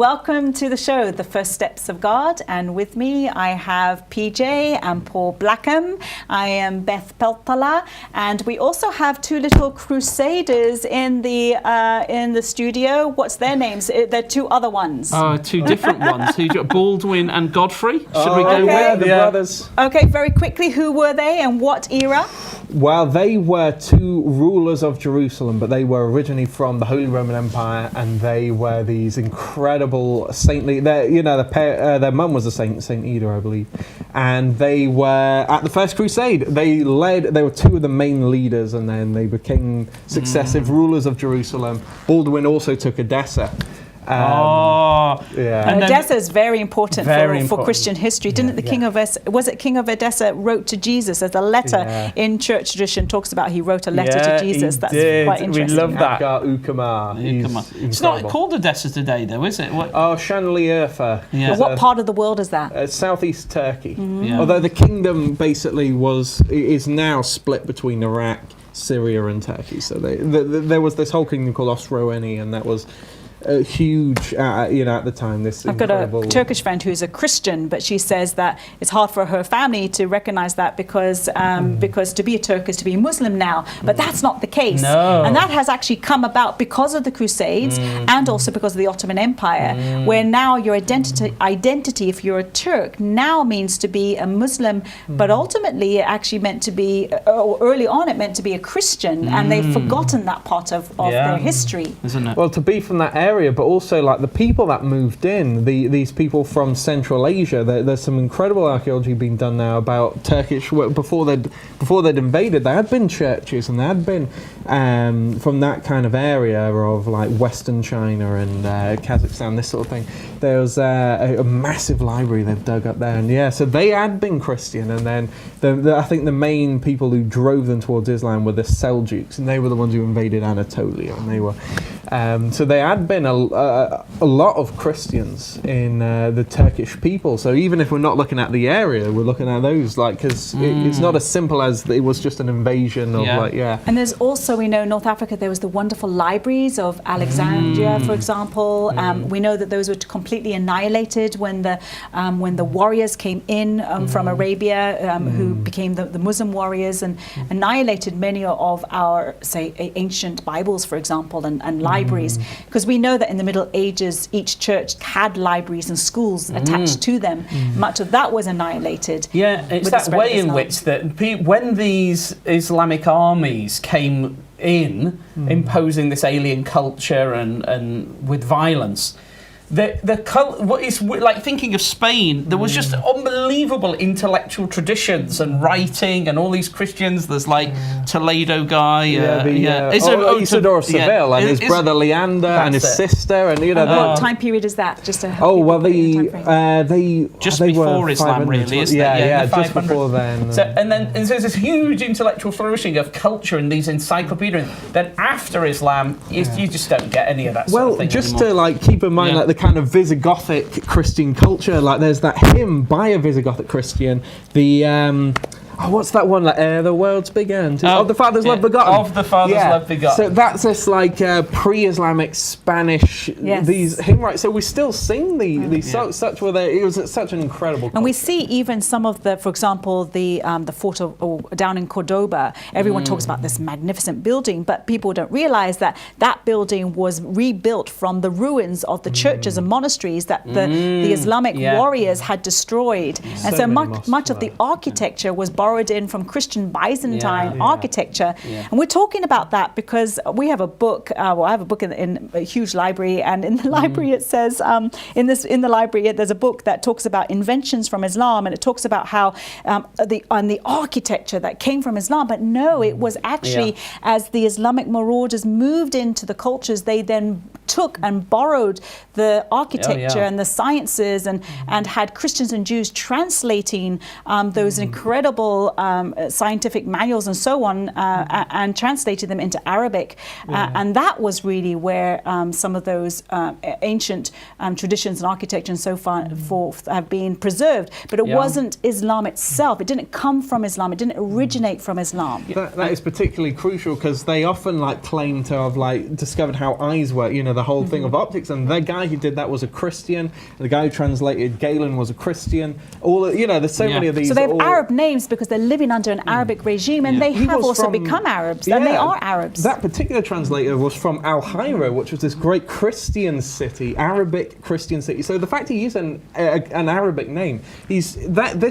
welcome to the show, The First Steps of God. And with me, I have PJ and Paul Blackham. I am Beth Peltala, and we also have two little Crusaders in the studio. What's their names? They're two other ones. Two different ones. Baldwin and Godfrey. Should we okay. go with the brothers? Okay, very quickly, who were they and what era? Well, they were two rulers of Jerusalem, but they were originally from the Holy Roman Empire, and they were these incredible saintly. Their mum was a saint, Saint Ida, I believe, and they were at the First Crusade. They were two of the main leaders, and then they became successive rulers of Jerusalem. Baldwin also took Odessa. And Odessa is very important for Christian history. Didn't the King of Odessa wrote to Jesus as a letter in church tradition, talks about he wrote a letter to Jesus. That's quite interesting. We love that. It's not called Odessa today, though, is it? Şanlıurfa. Yeah. What part of the world is that? Southeast Turkey. Although the kingdom basically is now split between Iraq, Syria, and Turkey. So there was this whole kingdom called Osroene, and that was huge, at the time. I've got a Turkish friend who's a Christian, but she says that it's hard for her family to recognize that because to be a Turk is to be a Muslim now, but that's not the case. No. And that has actually come about because of the Crusades and also because of the Ottoman Empire, where now your identity, if you're a Turk, now means to be a Muslim, but ultimately it actually meant to be, early on it meant to be a Christian, and they've forgotten that part of their history. Isn't it? Well, to be from that area, but also like the people that moved in, these people from Central Asia. There's some incredible archaeology being done now about Turkish before they'd invaded. There had been churches, and there had been from that kind of area of like Western China and Kazakhstan, this sort of thing. There was a massive library they've dug up there, and so they had been Christian, and then I think the main people who drove them towards Islam were the Seljuks, and they were the ones who invaded Anatolia, and they were so they had been a lot of Christians in the Turkish people. So even if we're not looking at the area, we're looking at those, because it's not as simple as it was just an invasion of And there's also, we know, North Africa, there was the wonderful libraries of Alexandria, for example. We know that those were completely annihilated when the warriors came in from Arabia, who became the Muslim warriors, and annihilated many of our, say, ancient Bibles, for example, and libraries, because we know that in the Middle Ages each church had libraries and schools attached to them. Much of that was annihilated. It's that way in which when these Islamic armies came in, imposing this alien culture and with violence, it's like thinking of Spain. There was just unbelievable intellectual traditions and writing, and all these Christians. There's like Toledo guy, Isidore of Seville, and his brother Leander, and his sister, and what time period is that? Just to they just they before were Islam, really, isn't it? Just before then. So there's this huge intellectual flourishing of culture in these encyclopedias. Then after Islam, you just don't get any of that sort of thing just anymore. To keep in mind the kind of Visigothic Christian culture, there's that hymn by a Visigothic Christian, what's that one? The world's big end. Of the Father's love begotten. Of the Father's love begotten. So that's this pre-Islamic Spanish these hymn rights. So we still sing these such were there. It was such an incredible. And we see even some of the, for example, the fort down in Cordoba. Everyone talks about this magnificent building, but people don't realize that building was rebuilt from the ruins of the churches and monasteries that the Islamic warriors had destroyed. And so much of the architecture was borrowed in from Christian Byzantine architecture. And we're talking about that because we have a book, I have a book in a huge library, and in the library it says, in the library there's a book that talks about inventions from Islam, and it talks about how the architecture that came from Islam, but no, it was actually as the Islamic marauders moved into the cultures, they then took and borrowed the architecture and the sciences, and had Christians and Jews translating those incredible biblical, scientific manuals and so on, and translated them into Arabic. And that was really where some of those ancient traditions and architecture and so forth have been preserved. But it wasn't Islam itself. It didn't come from Islam. It didn't originate from Islam. That is particularly crucial because they often claim to have discovered how eyes work, the whole thing of optics, and the guy who did that was a Christian. The guy who translated Galen was a Christian. There's so many of these. So they have Arab names because they're living under an Arabic regime, and they have also become Arabs, and they are Arabs. That particular translator was from Al-Hira, which was this great Christian city, Arabic Christian city. So the fact he used an Arabic name, this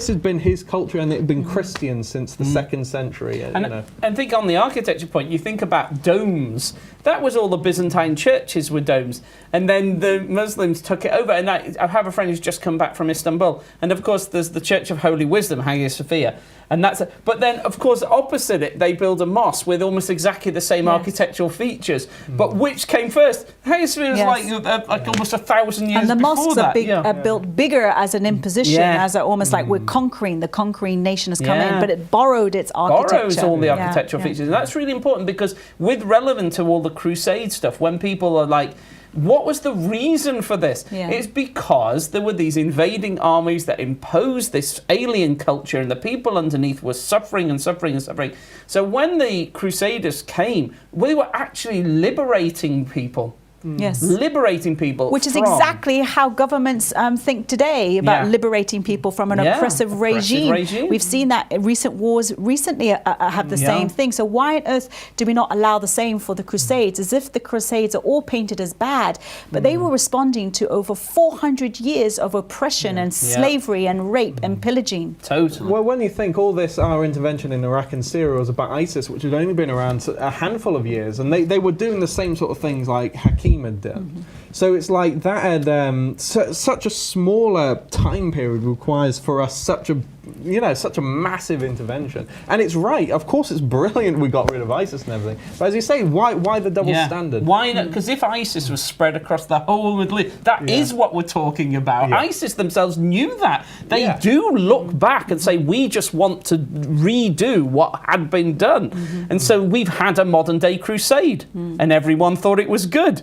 has been his culture, and it had been Christian since the 2nd century. And think on the architecture point, you think about domes. That was all the Byzantine churches were domes, and then the Muslims took it over. And I have a friend who's just come back from Istanbul, and of course there's the Church of Holy Wisdom, Hagia Sophia, and but then of course opposite it they build a mosque with almost exactly the same architectural features. But which came first? Hagia Sophia is like almost 1,000 years before that. And the mosques are built bigger as an imposition, as almost like we're conquering. The conquering nation has come in, but it borrowed its architecture. Borrows all the architectural features, and that's really important because relevant to all the Crusade stuff, when people are like, what was the reason for this? It's because there were these invading armies that imposed this alien culture, and the people underneath were suffering and suffering and suffering. So when the Crusaders came, they were actually liberating people. Yes. Liberating people. Which is exactly how governments think today about liberating people from an oppressive regime. We've seen that recent wars recently have the same thing. So why on earth do we not allow the same for the Crusades? As if the Crusades are all painted as bad, but they were responding to over 400 years of oppression and slavery and rape and pillaging. Totally. Well, when you think all this, our intervention in Iraq and Syria was about ISIS, which had only been around a handful of years, and they were doing the same sort of things like Hakim had done. So it's like that had such a smaller time period requires for us such a massive intervention. And it's right, of course it's brilliant we got rid of ISIS and everything, but as you say, why the double standard? Why not? Because if ISIS was spread across the whole Middle East, that is what we're talking about. ISIS themselves knew that. They do look back and say, we just want to redo what had been done. And so we've had a modern day crusade, and everyone thought it was good.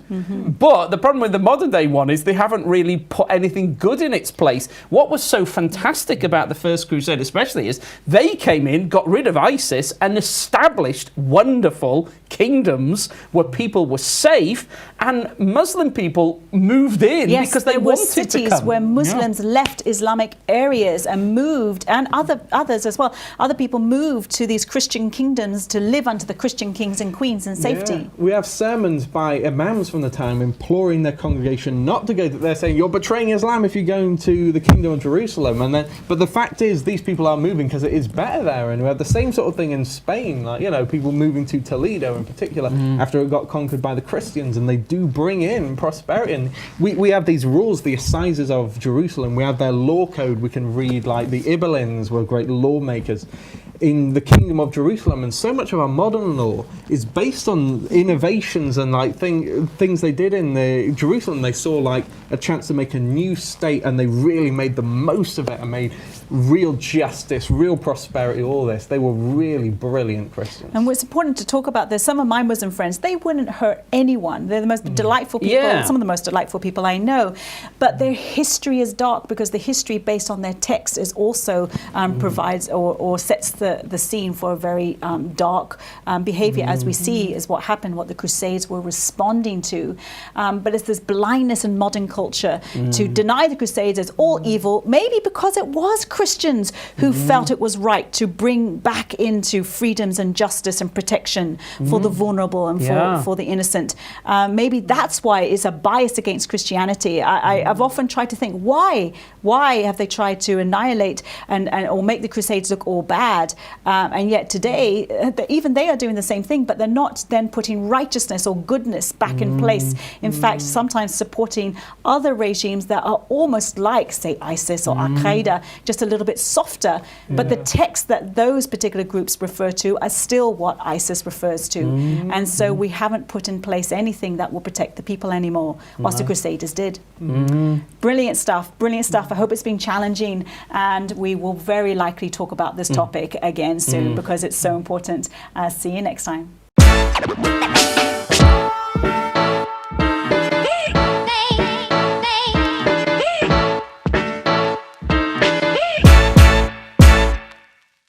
But the problem with the modern day one is they haven't really put anything good in its place. What was so fantastic about the first Crusade especially is they came in, got rid of ISIS, and established wonderful kingdoms where people were safe, and Muslim people moved in because they wanted to come. Cities where Muslims left Islamic areas and moved, and others as well. Other people moved to these Christian kingdoms to live under the Christian kings and queens in safety. Yeah. We have sermons by Imams from the time imploring their congregation not to go. They're saying you're betraying Islam if you're going to the Kingdom of Jerusalem, but the fact is these people are moving because it is better there. And we have the same sort of thing in Spain, people moving to Toledo in particular after it got conquered by the Christians, and they do bring in prosperity. And we have these rules, the assizes of Jerusalem. We have their law code. We can read like the Ibelins were great lawmakers in the Kingdom of Jerusalem, and so much of our modern law is based on innovations and things they did in the Jerusalem. They saw like a chance to make a new state, and they really made the most of it and made real justice, real prosperity, all this. They were really brilliant Christians. And it's important to talk about this. Some of my Muslim friends, they wouldn't hurt anyone. They're the most delightful people, some of the most delightful people I know. But their history is dark because the history based on their text is also provides or sets the scene for a very dark behavior, as we see is what happened, what the Crusades were responding to. But it's this blindness in modern culture to deny the Crusades as all evil, maybe because it was Christians who felt it was right to bring back into freedoms and justice and protection for the vulnerable and for the innocent. Maybe that's why it's a bias against Christianity. I've often tried to think, why have they tried to annihilate or make the Crusades look all bad? And yet today, even they are doing the same thing, but they're not then putting righteousness or goodness back in place. In fact, sometimes supporting other regimes that are almost like, say, ISIS or Al-Qaeda, just a little bit softer. But the text that those particular groups refer to are still what ISIS refers to. And so we haven't put in place anything that will protect the people anymore, whilst the Crusaders did. Brilliant stuff, brilliant stuff. I hope it's been challenging, and we will very likely talk about this topic again soon because it's so important. See you next time.